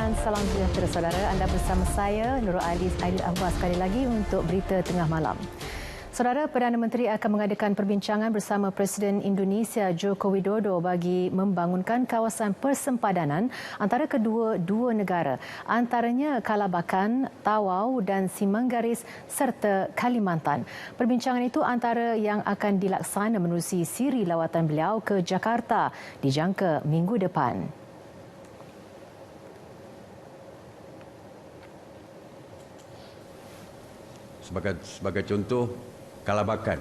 dan salam sejahtera saudara. Anda bersama saya Nurul Aziz Aidil Ahwaz sekali lagi untuk berita tengah malam. Saudara, Perdana Menteri akan mengadakan perbincangan bersama Presiden Indonesia Joko Widodo bagi membangunkan kawasan persempadanan antara kedua-dua negara, antaranya Kalabakan, Tawau dan Simanggaris serta Kalimantan. Perbincangan itu antara yang akan dilaksana menerusi siri lawatan beliau ke Jakarta dijangka minggu depan. Sebagai contoh, Kalabakan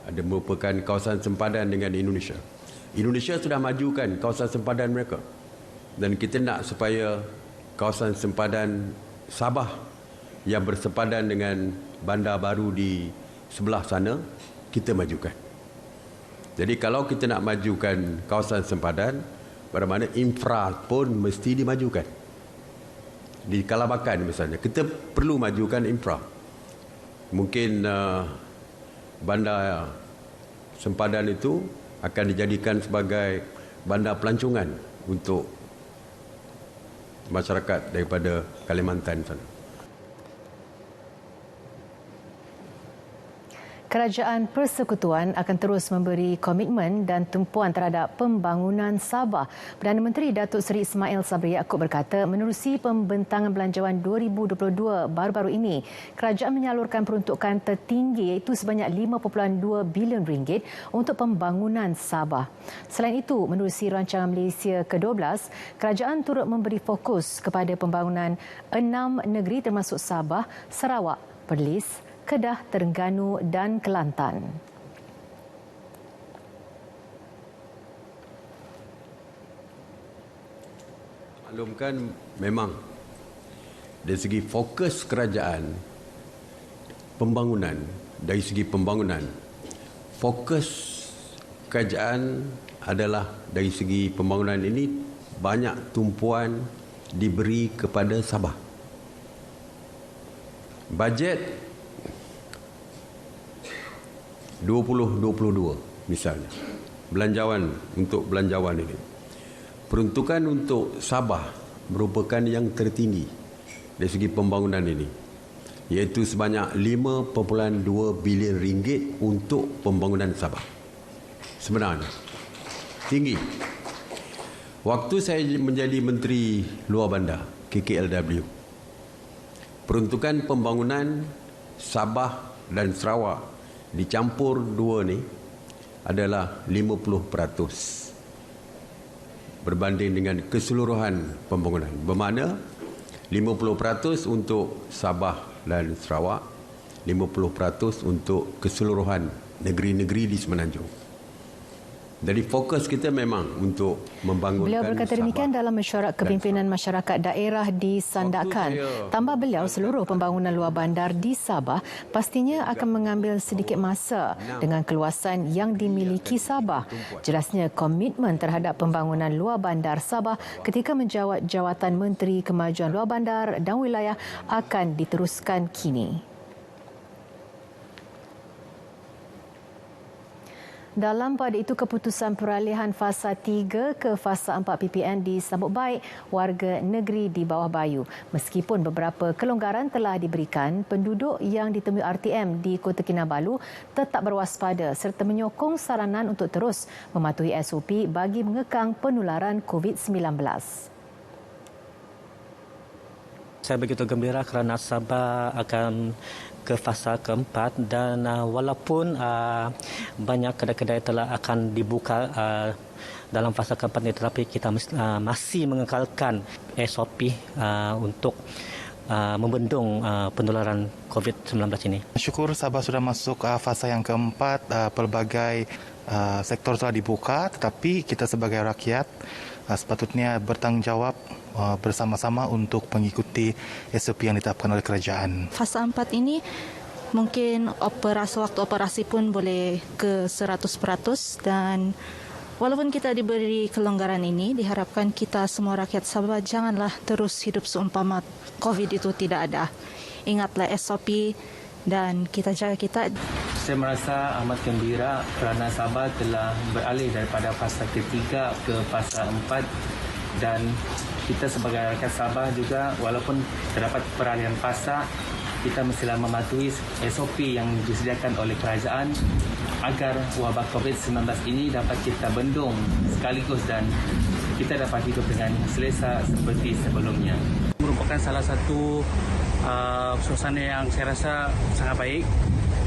ada merupakan kawasan sempadan dengan Indonesia. Indonesia sudah majukan kawasan sempadan mereka dan kita nak supaya kawasan sempadan Sabah yang bersepadan dengan bandar baru di sebelah sana kita majukan. Jadi kalau kita nak majukan kawasan sempadan, bermakna infra pun mesti dimajukan. Di Kalabakan misalnya, kita perlu majukan infra. Mungkin bandar sempadan itu akan dijadikan sebagai bandar pelancongan untuk masyarakat daripada Kalimantan sana. Kerajaan Persekutuan akan terus memberi komitmen dan tumpuan terhadap pembangunan Sabah. Perdana Menteri Datuk Seri Ismail Sabri Yaakob berkata menerusi pembentangan belanjawan 2022 baru-baru ini, kerajaan menyalurkan peruntukan tertinggi iaitu sebanyak 5.2 bilion ringgit untuk pembangunan Sabah. Selain itu, menerusi rancangan Malaysia ke-12, kerajaan turut memberi fokus kepada pembangunan 6 negeri termasuk Sabah, Sarawak, Perlis, Kedah, Terengganu dan Kelantan. Maklumkan memang dari segi fokus kerajaan pembangunan, dari segi pembangunan fokus kerajaan adalah dari segi pembangunan ini banyak tumpuan diberi kepada Sabah. Bajet 2022 misalnya, belanjawan untuk belanjawan ini, peruntukan untuk Sabah merupakan yang tertinggi dari segi pembangunan ini, iaitu sebanyak 5.2 bilion ringgit untuk pembangunan Sabah. Sebenarnya tinggi. Waktu saya menjadi Menteri Luar Bandar KKLW, peruntukan pembangunan Sabah dan Sarawak dicampur dua ni adalah 50% berbanding dengan keseluruhan pembangunan. Bermakna 50% untuk Sabah dan Sarawak, 50% untuk keseluruhan negeri-negeri di Semenanjung. Jadi fokus kita memang untuk membangunkan Beliau berkata demikian dalam mesyuarat kepimpinan masyarakat daerah di Sandakan. Tambah beliau, seluruh pembangunan luar bandar di Sabah pastinya akan mengambil sedikit masa dengan keluasan yang dimiliki Sabah. Jelasnya komitmen terhadap pembangunan luar bandar Sabah ketika menjawat jawatan Menteri Kemajuan Luar Bandar dan Wilayah akan diteruskan kini. Dalam pada itu, keputusan peralihan fasa 3 ke fasa 4 PPN disambut baik warga negeri di bawah Bayu. Meskipun beberapa kelonggaran telah diberikan, penduduk yang ditemui RTM di Kota Kinabalu tetap berwaspada serta menyokong saranan untuk terus mematuhi SOP bagi mengekang penularan COVID-19. Saya begitu gembira kerana Sabah akan ke fasa keempat dan walaupun banyak kedai-kedai telah akan dibuka dalam fasa keempat ini, tetapi kita masih mengekalkan SOP untuk membendung penularan COVID-19 ini. Syukur Sabah sudah masuk fasa yang keempat, pelbagai sektor telah dibuka, tetapi kita sebagai rakyat sepatutnya bertanggungjawab bersama-sama untuk mengikuti SOP yang ditetapkan oleh kerajaan. Fasa 4 ini mungkin waktu operasi pun boleh ke 100% dan walaupun kita diberi kelonggaran ini, diharapkan kita semua rakyat Sabah janganlah terus hidup seumpama COVID itu tidak ada. Ingatlah SOP dan kita jaga kita. Saya merasa amat gembira kerana Sabah telah beralih daripada fasa ketiga ke fasa 4 dan kita sebagai rakyat Sabah juga walaupun terdapat peralihan fasa, kita mestilah mematuhi SOP yang disediakan oleh kerajaan agar wabak COVID-19 ini dapat kita bendung sekaligus dan kita dapat hidup dengan selesa seperti sebelumnya. Merupakan salah satu suasana yang saya rasa sangat baik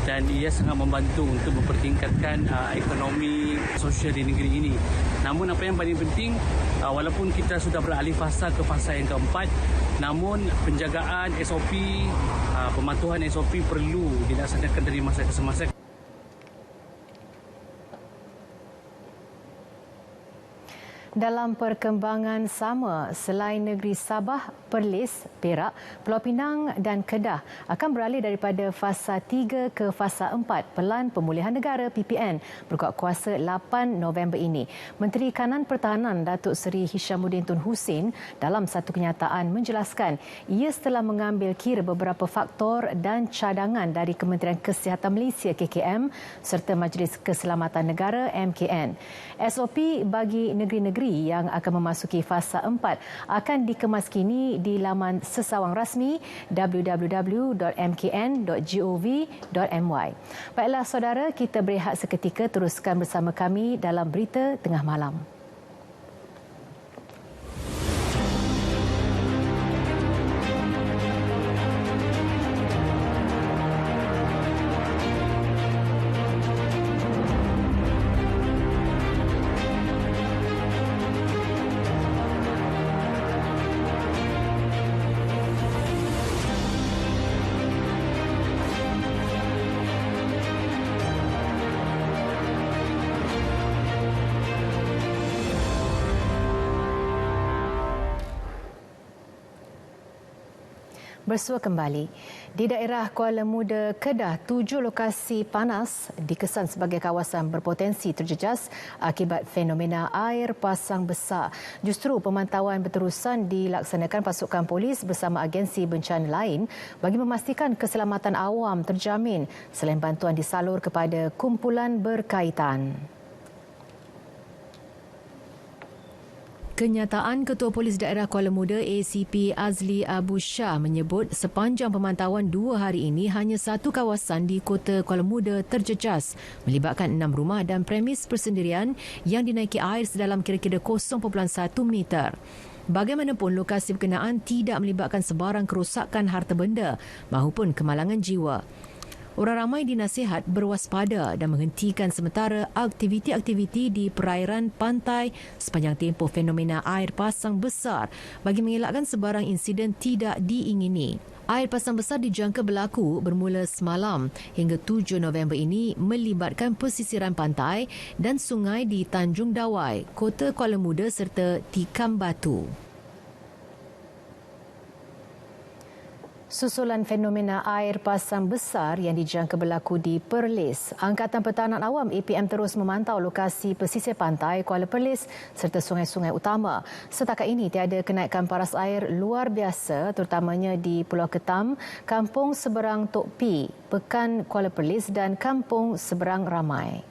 dan ia sangat membantu untuk mempertingkatkan ekonomi sosial di negeri ini. Namun apa yang paling penting, walaupun kita sudah beralih fasa ke fasa yang keempat, namun penjagaan SOP, pematuhan SOP perlu dilaksanakan dari masa ke semasa. Dalam perkembangan sama, selain negeri Sabah, Perlis, Perak, Pulau Pinang dan Kedah akan beralih daripada fasa 3 ke fasa 4 Pelan Pemulihan Negara PPN berkuat kuasa 8 November ini. Menteri Kanan Pertahanan Datuk Seri Hishamuddin Tun Hussein dalam satu kenyataan menjelaskan ia setelah mengambil kira beberapa faktor dan cadangan dari Kementerian Kesihatan Malaysia KKM serta Majlis Keselamatan Negara MKN. SOP bagi negeri-negeri yang akan memasuki fasa 4 akan dikemas kini di laman sesawang rasmi www.mkn.gov.my. Baiklah saudara, kita berehat seketika, teruskan bersama kami dalam Berita Tengah Malam. Bersua kembali. Di daerah Kuala Muda, Kedah, 7 lokasi panas dikesan sebagai kawasan berpotensi terjejas akibat fenomena air pasang besar. Justru pemantauan berterusan dilaksanakan pasukan polis bersama agensi bencana lain bagi memastikan keselamatan awam terjamin selain bantuan disalur kepada kumpulan berkaitan. Kenyataan Ketua Polis Daerah Kuala Muda ACP Azli Abu Shah menyebut sepanjang pemantauan 2 hari ini hanya satu kawasan di Kota Kuala Muda terjejas melibatkan 6 rumah dan premis persendirian yang dinaiki air sedalam kira-kira 0.1 meter. Bagaimanapun lokasi berkenaan tidak melibatkan sebarang kerosakan harta benda maupun kemalangan jiwa. Orang ramai dinasihat berwaspada dan menghentikan sementara aktiviti-aktiviti di perairan pantai sepanjang tempoh fenomena air pasang besar bagi mengelakkan sebarang insiden tidak diingini. Air pasang besar dijangka berlaku bermula semalam hingga 7 November ini melibatkan pesisiran pantai dan sungai di Tanjung Dawai, Kota Kuala Muda serta Tikam Batu. Susulan fenomena air pasang besar yang dijangka berlaku di Perlis, Angkatan Pertahanan Awam APM terus memantau lokasi pesisir pantai Kuala Perlis serta sungai-sungai utama. Setakat ini tiada kenaikan paras air luar biasa terutamanya di Pulau Ketam, Kampung Seberang Tok Pi, Pekan Kuala Perlis dan Kampung Seberang Ramai.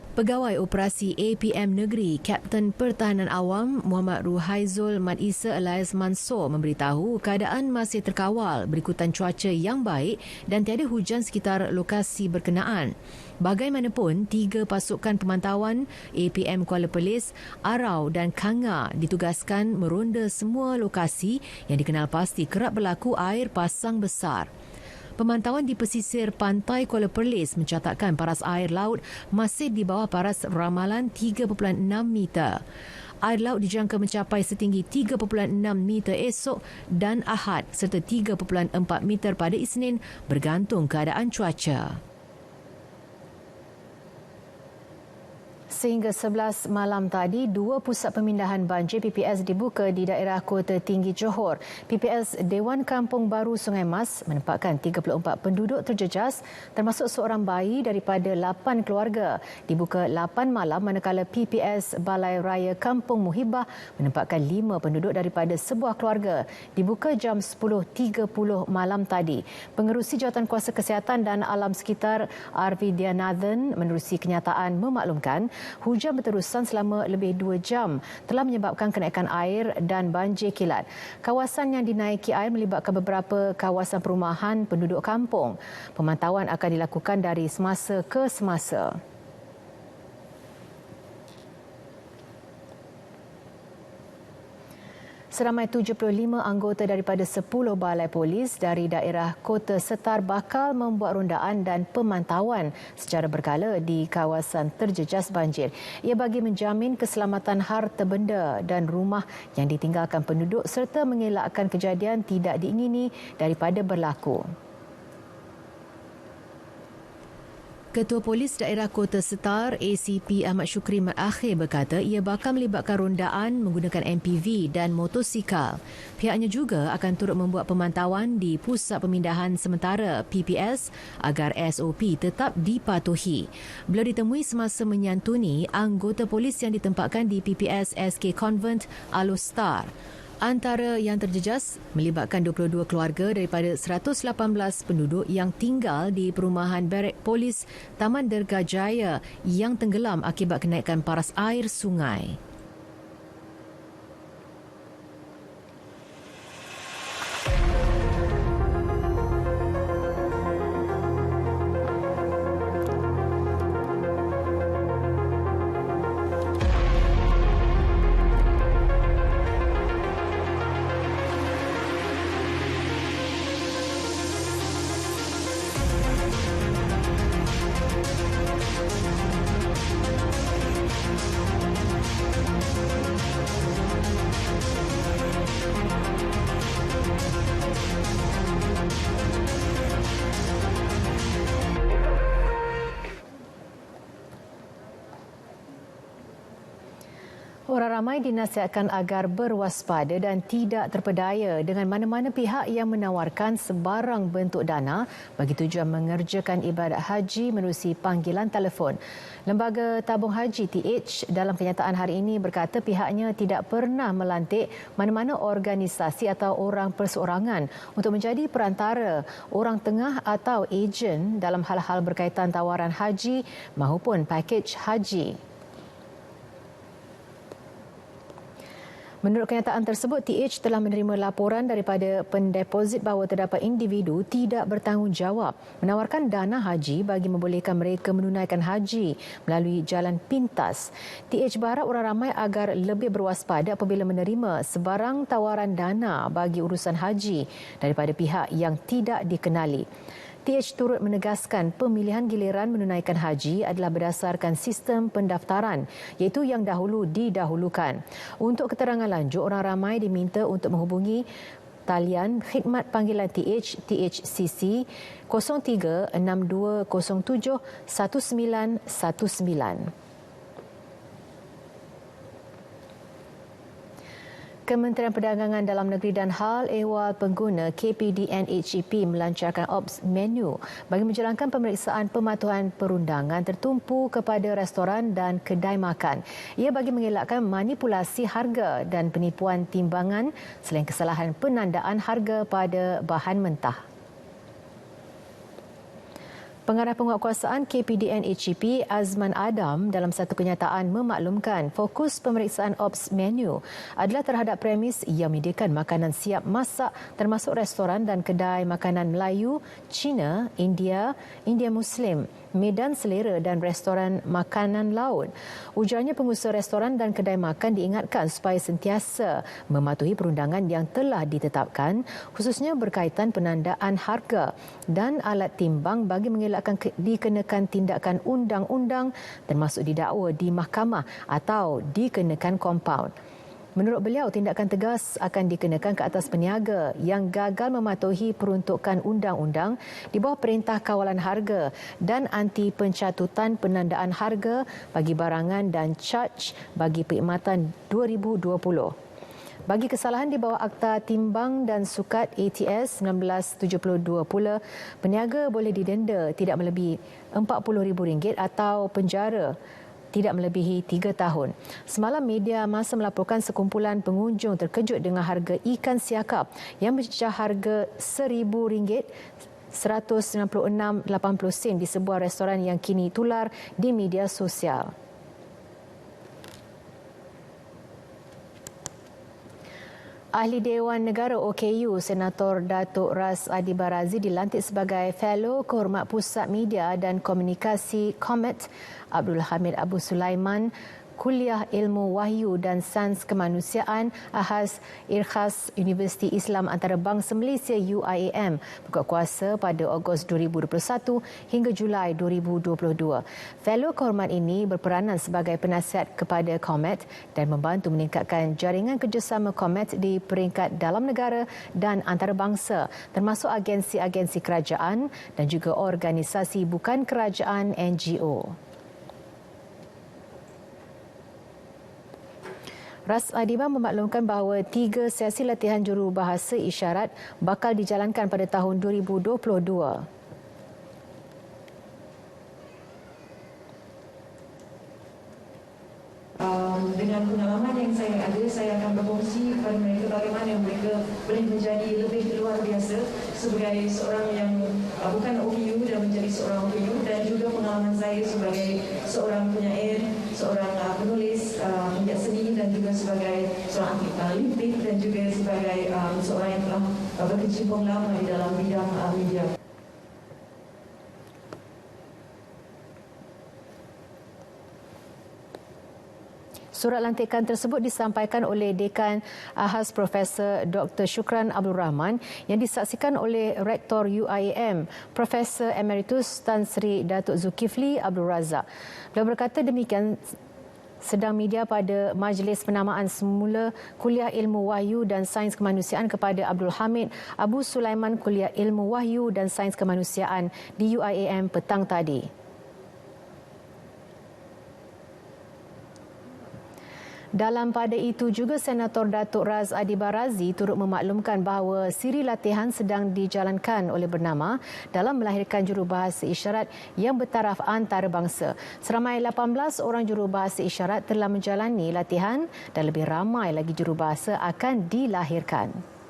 Pegawai Operasi APM Negeri, Kapten Pertahanan Awam Muhammad Ruhaizul Mat Isa Elias Mansor memberitahu keadaan masih terkawal berikutan cuaca yang baik dan tiada hujan sekitar lokasi berkenaan. Bagaimanapun, 3 pasukan pemantauan APM Kuala Perlis, Arau dan Kanga ditugaskan meronda semua lokasi yang dikenal pasti kerap berlaku air pasang besar. Pemantauan di pesisir pantai Kuala Perlis mencatatkan paras air laut masih di bawah paras ramalan 3.6 meter. Air laut dijangka mencapai setinggi 3.6 meter esok dan Ahad serta 3.4 meter pada Isnin bergantung keadaan cuaca. Sehingga 11 malam tadi, 2 pusat pemindahan banjir PPS dibuka di daerah Kota Tinggi Johor. PPS Dewan Kampung Baru Sungai Mas menempatkan 34 penduduk terjejas termasuk seorang bayi daripada 8 keluarga. Dibuka 8 malam manakala PPS Balai Raya Kampung Muhibah menempatkan 5 penduduk daripada sebuah keluarga. Dibuka jam 10.30 malam tadi. Pengerusi Jawatankuasa Kesihatan dan Alam Sekitar Arvidianathan menerusi kenyataan memaklumkan Hujan berterusan selama lebih 2 jam telah menyebabkan kenaikan air dan banjir kilat. Kawasan yang dinaiki air melibatkan beberapa kawasan perumahan penduduk kampung. Pemantauan akan dilakukan dari semasa ke semasa. Seramai 75 anggota daripada 10 balai polis dari daerah Kota Setar bakal membuat rondaan dan pemantauan secara berkala di kawasan terjejas banjir. Ia bagi menjamin keselamatan harta benda dan rumah yang ditinggalkan penduduk serta mengelakkan kejadian tidak diingini daripada berlaku. Ketua Polis Daerah Kota Setar, ACP Ahmad Syukri Merakhir berkata ia bakal melibatkan rondaan menggunakan MPV dan motosikal. Pihaknya juga akan turut membuat pemantauan di Pusat Pemindahan Sementara PPS agar SOP tetap dipatuhi. Beliau ditemui semasa menyantuni anggota polis yang ditempatkan di PPS SK Convent Alustar. Antara yang terjejas melibatkan 22 keluarga daripada 118 penduduk yang tinggal di perumahan Barek Polis Taman Derga Jaya yang tenggelam akibat kenaikan paras air sungai. Orang ramai dinasihatkan agar berwaspada dan tidak terpedaya dengan mana-mana pihak yang menawarkan sebarang bentuk dana bagi tujuan mengerjakan ibadat haji menerusi panggilan telefon. Lembaga Tabung Haji TH dalam kenyataan hari ini berkata pihaknya tidak pernah melantik mana-mana organisasi atau orang perseorangan untuk menjadi perantara, orang tengah atau ejen dalam hal-hal berkaitan tawaran haji maupun pakej haji. Menurut kenyataan tersebut, TH telah menerima laporan daripada pendeposit bahawa terdapat individu tidak bertanggungjawab menawarkan dana haji bagi membolehkan mereka menunaikan haji melalui jalan pintas. TH berharap orang ramai agar lebih berwaspada apabila menerima sebarang tawaran dana bagi urusan haji daripada pihak yang tidak dikenali. TH turut menegaskan pemilihan giliran menunaikan haji adalah berdasarkan sistem pendaftaran iaitu yang dahulu didahulukan. Untuk keterangan lanjut, orang ramai diminta untuk menghubungi talian khidmat panggilan TH THCC 0362071919. Kementerian Perdagangan Dalam Negeri dan Hal Ehwal Pengguna KPDN-HEP melancarkan Ops Menu bagi menjalankan pemeriksaan pematuhan perundangan tertumpu kepada restoran dan kedai makan. Ia bagi mengelakkan manipulasi harga dan penipuan timbangan selain kesalahan penandaan harga pada bahan mentah. Pengarah Penguatkuasaan KPDN-HEP Azman Adam dalam satu kenyataan memaklumkan fokus pemeriksaan Ops Menu adalah terhadap premis yang menyediakan makanan siap masak termasuk restoran dan kedai makanan Melayu, Cina, India, India Muslim, Medan Selera dan restoran makanan laut. Ujarnya pengusaha restoran dan kedai makan diingatkan supaya sentiasa mematuhi perundangan yang telah ditetapkan khususnya berkaitan penandaan harga dan alat timbang bagi mengelakkan dikenakan tindakan undang-undang termasuk didakwa di mahkamah atau dikenakan kompaun. Menurut beliau, tindakan tegas akan dikenakan ke atas peniaga yang gagal mematuhi peruntukan undang-undang di bawah Perintah Kawalan Harga dan anti pencatutan penandaan harga bagi barangan dan caj bagi perkhidmatan 2020. Bagi kesalahan di bawah Akta Timbang dan Sukat ATS 1972 pula, peniaga boleh didenda tidak melebihi RM40,000 atau penjara tidak melebihi 3 tahun. Semalam media masa melaporkan sekumpulan pengunjung terkejut dengan harga ikan siakap yang mencecah harga RM1,000 196.80 sen di sebuah restoran yang kini tular di media sosial. Ahli Dewan Negara OKU, Senator Datuk Ras Adi Barazi dilantik sebagai Fellow Kehormat Pusat Media dan Komunikasi Comet. Abdul Hamid Abu Sulaiman, Kuliah Ilmu Wahyu dan Sains Kemanusiaan Ahaz Irkhas Universiti Islam Antarabangsa Malaysia UIAM buka kuasa pada Ogos 2021 hingga Julai 2022. Fellow kehormat ini berperanan sebagai penasihat kepada Comet dan membantu meningkatkan jaringan kerjasama Comet di peringkat dalam negara dan antarabangsa, termasuk agensi-agensi kerajaan dan juga organisasi bukan kerajaan NGO. Ras Adiba memaklumkan bahawa 3 sesi latihan jurubahasa isyarat bakal dijalankan pada tahun 2022. Dengan pengalaman yang saya ada, saya akan berkongsi kepada mereka bagaimana mereka boleh menjadi lebih luar biasa sebagai seorang yang bukan OKU dan menjadi seorang OKU, dan juga pengalaman saya sebagai seorang penyair, seorang penulis penjat seni dan juga sebagai seorang atlet Olimpik dan juga sebagai seorang yang telah berkecimpung lama di dalam bidang media. Surat lantikan tersebut disampaikan oleh Dekan Ahaz Profesor Dr. Shukran Abdul Rahman yang disaksikan oleh Rektor UIAM Profesor Emeritus Tan Sri Datuk Zulkifli Abdul Razak. Beliau berkata demikian sedang media pada majlis penamaan semula Kuliah Ilmu Wahyu dan Sains Kemanusiaan kepada Abdul Hamid Abu Sulaiman Kuliah Ilmu Wahyu dan Sains Kemanusiaan di UIAM petang tadi. Dalam pada itu juga Senator Datuk Ras Adi Barazi turut memaklumkan bahawa siri latihan sedang dijalankan oleh bernama dalam melahirkan jurubahasa isyarat yang bertaraf antarabangsa. Seramai 18 orang jurubahasa isyarat telah menjalani latihan dan lebih ramai lagi jurubahasa akan dilahirkan.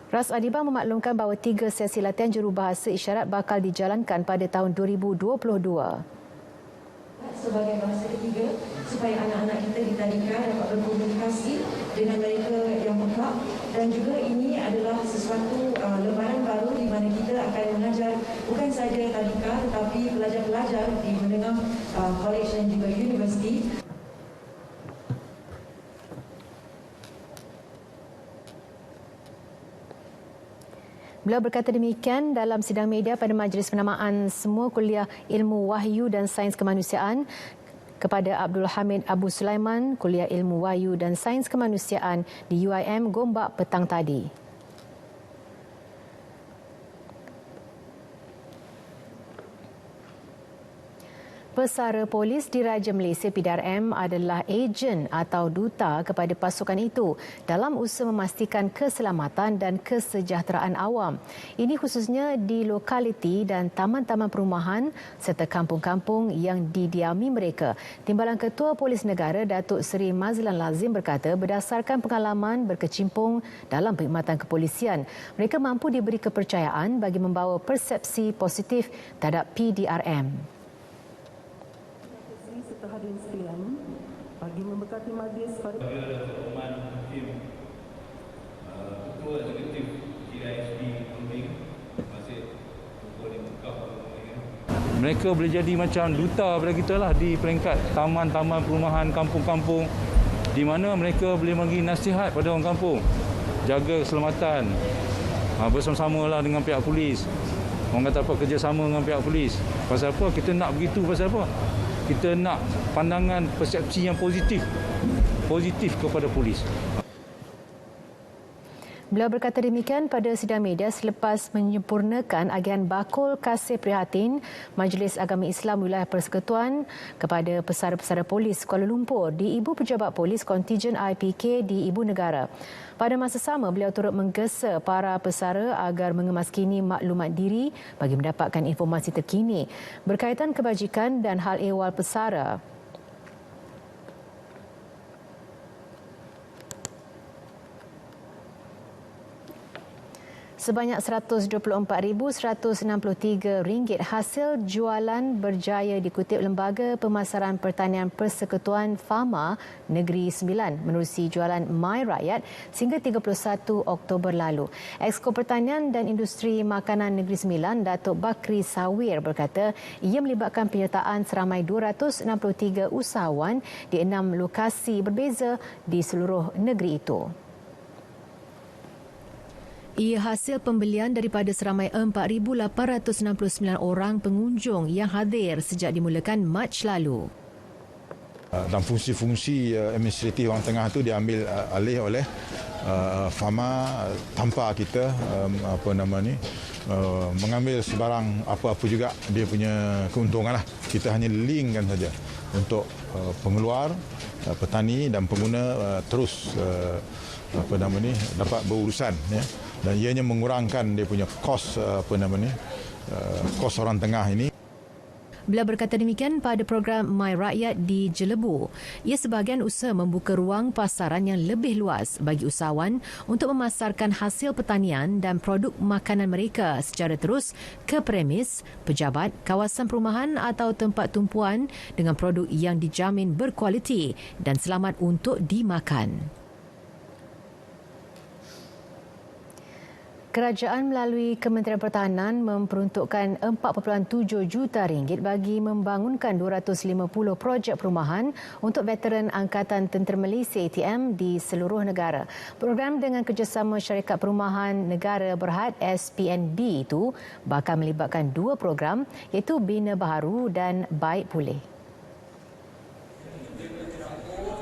Ras Adiba memaklumkan bahawa 3 sesi latihan jurubahasa isyarat bakal dijalankan pada tahun 2022. Sebagai bahasa ketiga, supaya anak-anak kita di tadika dapat berkomunikasi dengan mereka yang pekak, dan juga ini adalah sesuatu lembaran baru di mana kita akan mengajar bukan sahaja tadika tetapi pelajar-pelajar di menengah college dan juga universiti. Beliau berkata demikian dalam sidang media pada majlis penamaan semua Kuliah Ilmu Wahyu dan Sains Kemanusiaan kepada Abdul Hamid Abu Sulaiman Kuliah Ilmu Wahyu dan Sains Kemanusiaan di UIAM Gombak petang tadi. Pesara Polis Diraja Malaysia PDRM adalah ejen atau duta kepada pasukan itu dalam usaha memastikan keselamatan dan kesejahteraan awam. Ini khususnya di lokaliti dan taman-taman perumahan serta kampung-kampung yang didiami mereka. Timbalan Ketua Polis Negara Datuk Seri Mazlan Lazim berkata berdasarkan pengalaman berkecimpung dalam perkhidmatan kepolisian, mereka mampu diberi kepercayaan bagi membawa persepsi positif terhadap PDRM. Hadirin sekalian, bagi memberkati majlis pada Pengumuman tim Ketua Eksekutif KISP Penting masih mereka boleh jadi macam duta pada kita lah di peringkat taman-taman perumahan, kampung-kampung, di mana mereka boleh bagi nasihat pada orang kampung, jaga keselamatan bersama-sama lah dengan pihak polis. Orang kata apa, kerjasama dengan pihak polis. Pasal apa kita nak begitu? Pasal apa? Kita nak pandangan persepsi yang positif kepada polis. Beliau berkata demikian pada sidang media selepas menyempurnakan agihan bakul kasih prihatin Majlis Agama Islam Wilayah Persekutuan kepada pesara-pesara polis Kuala Lumpur di Ibu Pejabat Polis Kontijen IPK di Ibu Negara. Pada masa sama, beliau turut menggesa para pesara agar mengemaskini maklumat diri bagi mendapatkan informasi terkini berkaitan kebajikan dan hal ehwal pesara. Sebanyak RM124,163 hasil jualan berjaya dikutip Lembaga Pemasaran Pertanian Persekutuan Fama Negeri Sembilan menerusi jualan My Rakyat sehingga 31 Oktober lalu. Exko Pertanian dan Industri Makanan Negeri Sembilan, Datuk Bakri Sawir berkata ia melibatkan penyertaan seramai 263 usahawan di 6 lokasi berbeza di seluruh negeri itu. Ia hasil pembelian daripada seramai 4,869 orang pengunjung yang hadir sejak dimulakan Mac lalu. Dan fungsi-fungsi administratif orang tengah itu diambil alih oleh Fama tanpa kita mengambil sebarang apa-apa juga dia punya keuntungan lah. Kita hanya linkkan saja untuk pengeluar, petani dan pengguna terus dapat berurusan, ya. Dan ianya mengurangkan dia punya kos kos orang tengah ini. Beliau berkata demikian pada program My Rakyat di Jelebu. Ia sebahagian usaha membuka ruang pasaran yang lebih luas bagi usahawan untuk memasarkan hasil pertanian dan produk makanan mereka secara terus ke premis, pejabat, kawasan perumahan atau tempat tumpuan dengan produk yang dijamin berkualiti dan selamat untuk dimakan. Kerajaan melalui Kementerian Pertahanan memperuntukkan RM4.7 juta bagi membangunkan 250 projek perumahan untuk veteran Angkatan Tentera Malaysia ATM di seluruh negara. Program dengan kerjasama Syarikat Perumahan Negara Berhad SPNB itu bakal melibatkan 2 program iaitu Bina Baharu dan Baik Pulih.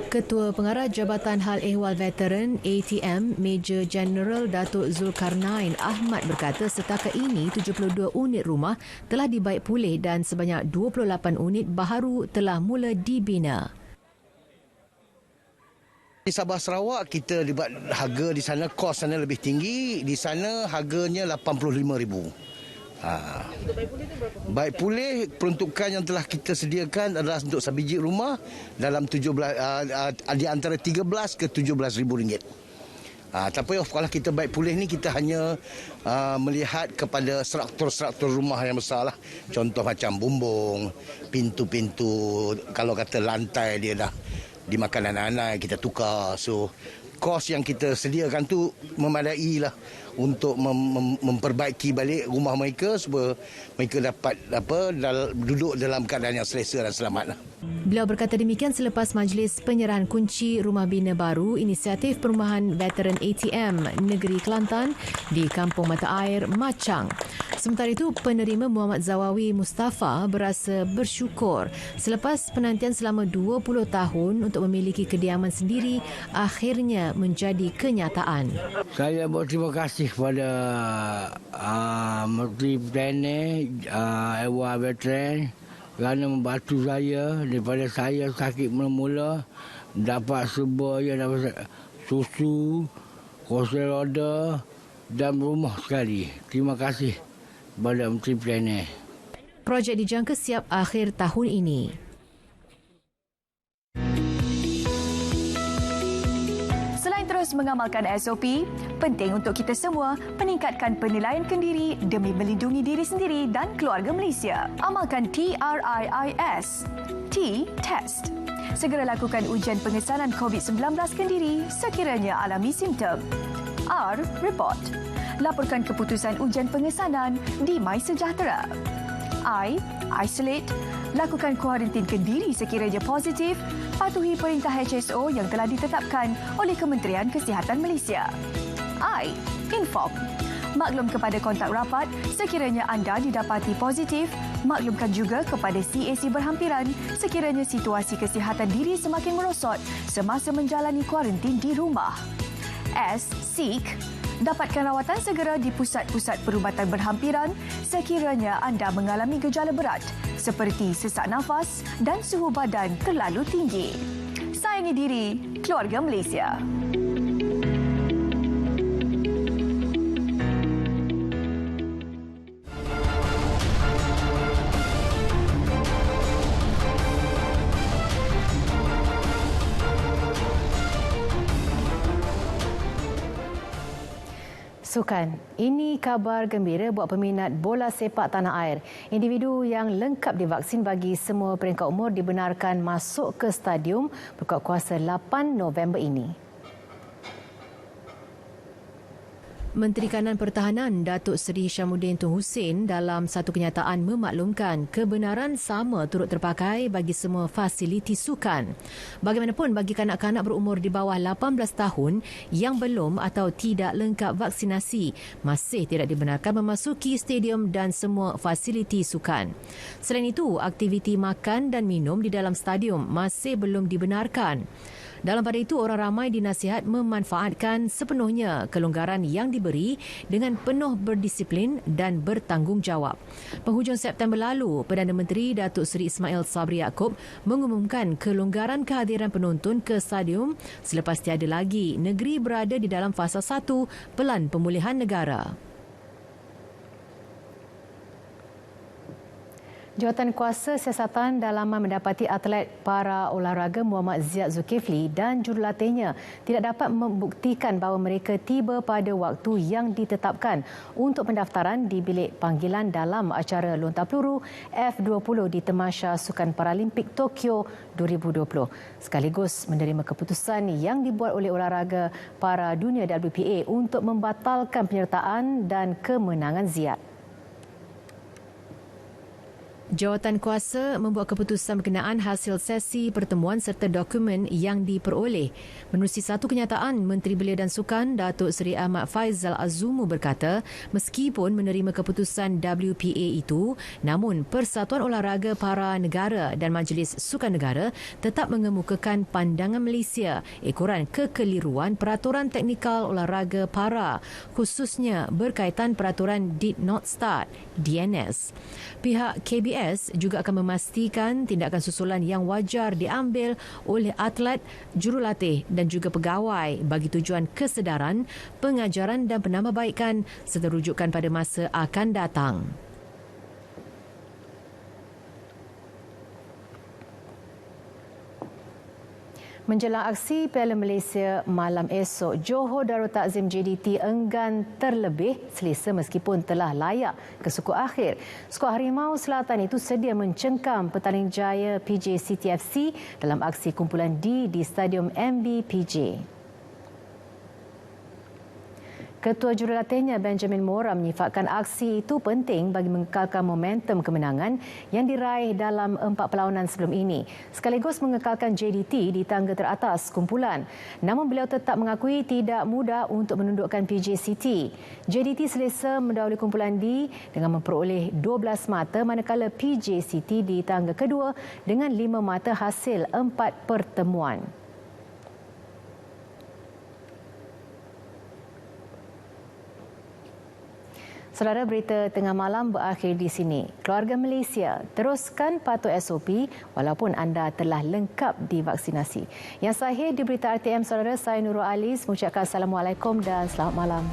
Ketua Pengarah Jabatan Hal Ehwal Veteran ATM Major Jeneral Datuk Zulkarnain Ahmad berkata setakat ini 72 unit rumah telah dibaik pulih dan sebanyak 28 unit baharu telah mula dibina. Di Sabah Sarawak kita libat harga di sana, kos sana lebih tinggi, di sana harganya RM85,000. Baik pulih peruntukan yang telah kita sediakan adalah untuk sebiji rumah dalam 17 di antara 13 ke 17 ribu ringgit. Tapi kalau kita baik pulih ni kita hanya melihat kepada struktur-struktur rumah yang besar lah. Contoh macam bumbung, pintu-pintu, kalau kata lantai dia dah dimakan anak-anak kita tukar. So kos yang kita sediakan tu memadai lah untuk memperbaiki balik rumah mereka supaya mereka dapat duduk dalam keadaan yang selesa dan selamat lah. Beliau berkata demikian selepas majlis penyerahan kunci rumah bina baru inisiatif perumahan veteran ATM Negeri Kelantan di Kampung Mata Air, Machang. Sementara itu, penerima Muhammad Zawawi Mustafa berasa bersyukur selepas penantian selama 20 tahun untuk memiliki kediaman sendiri akhirnya menjadi kenyataan. Saya berterima kasih kepada Menteri Pertanian, Ehwal Veteran kerana membantu saya daripada saya sakit mula-mula dapat serba yang dapat susu, kursi roda dan rumah sekali. Terima kasih kepada Menteri Pertanian. Projek dijangka siap akhir tahun ini. Selain terus mengamalkan SOP, penting untuk kita semua meningkatkan penilaian kendiri demi melindungi diri sendiri dan keluarga Malaysia. Amalkan TRIIS. T. Test. Segera lakukan ujian pengesanan COVID-19 kendiri sekiranya alami simptom. R. Report. Laporkan keputusan ujian pengesanan di MySejahtera. I. Isolate. Lakukan kuarantin kendiri sekiranya positif. Patuhi perintah HSO yang telah ditetapkan oleh Kementerian Kesihatan Malaysia. I. Inform. Maklum kepada kontak rapat sekiranya anda didapati positif. Maklumkan juga kepada CAC berhampiran sekiranya situasi kesihatan diri semakin merosot semasa menjalani kuarantin di rumah. S. Seek. Dapatkan rawatan segera di pusat-pusat perubatan berhampiran sekiranya anda mengalami gejala berat seperti sesak nafas dan suhu badan terlalu tinggi. Sayangi diri, keluarga Malaysia. Sukan. Ini kabar gembira buat peminat bola sepak tanah air. Individu yang lengkap divaksin bagi semua peringkat umur dibenarkan masuk ke stadium berkuat kuasa 8 November ini. Menteri Kanan Pertahanan Datuk Seri Syamuddin Tun Hussein dalam satu kenyataan memaklumkan kebenaran sama turut terpakai bagi semua fasiliti sukan. Bagaimanapun bagi kanak-kanak berumur di bawah 18 tahun yang belum atau tidak lengkap vaksinasi masih tidak dibenarkan memasuki stadium dan semua fasiliti sukan. Selain itu, aktiviti makan dan minum di dalam stadium masih belum dibenarkan. Dalam pada itu, orang ramai dinasihat memanfaatkan sepenuhnya kelonggaran yang diberi dengan penuh berdisiplin dan bertanggungjawab. Penghujung September lalu, Perdana Menteri Datuk Seri Ismail Sabri Yaakob mengumumkan kelonggaran kehadiran penonton ke stadium selepas tiada lagi negeri berada di dalam fasa 1 Pelan Pemulihan Negara. Jawatan Kuasa Siasatan Dalaman mendapati atlet para olahraga Muhammad Ziyad Zulkifli dan jurulatihnya tidak dapat membuktikan bahawa mereka tiba pada waktu yang ditetapkan untuk pendaftaran di bilik panggilan dalam acara lontar peluru F20 di Tamasya Sukan Paralimpik Tokyo 2020. Sekaligus menerima keputusan yang dibuat oleh olahraga para dunia WPA untuk membatalkan penyertaan dan kemenangan Ziyad. Jawatan Kuasa membuat keputusan berkenaan hasil sesi pertemuan serta dokumen yang diperoleh. Menerusi satu kenyataan, Menteri Belia dan Sukan Datuk Seri Ahmad Faizal Azumu berkata, meskipun menerima keputusan WPA itu, namun Persatuan Olahraga Para Negara dan Majlis Sukan Negara tetap mengemukakan pandangan Malaysia ekoran kekeliruan peraturan teknikal olahraga para, khususnya berkaitan peraturan Did Not Start, DNS. Pihak KBS juga akan memastikan tindakan susulan yang wajar diambil oleh atlet, jurulatih dan juga pegawai bagi tujuan kesedaran, pengajaran dan penambahbaikan serta rujukan pada masa akan datang. Menjelang aksi Piala Malaysia malam esok, Johor Darul Takzim JDT enggan terlebih selesa meskipun telah layak ke suku akhir. Skuad Harimau Selatan itu sedia mencengkam Petaling Jaya PJ City FC dalam aksi kumpulan D di Stadium MBPJ. Ketua Jurulatihnya Benjamin Mora menyifatkan aksi itu penting bagi mengekalkan momentum kemenangan yang diraih dalam 4 perlawanan sebelum ini, sekaligus mengekalkan JDT di tangga teratas kumpulan. Namun beliau tetap mengakui tidak mudah untuk menundukkan PJ City. JDT selesa mendahului kumpulan D dengan memperoleh 12 mata, manakala PJ City di tangga kedua dengan 5 mata hasil 4 pertemuan. Saudara, berita tengah malam berakhir di sini. Keluarga Malaysia, teruskan patuh SOP walaupun anda telah lengkap divaksinasi. Yang sahih di berita RTM, saudara, saya Nurul Aliz mengucapkan Assalamualaikum dan selamat malam.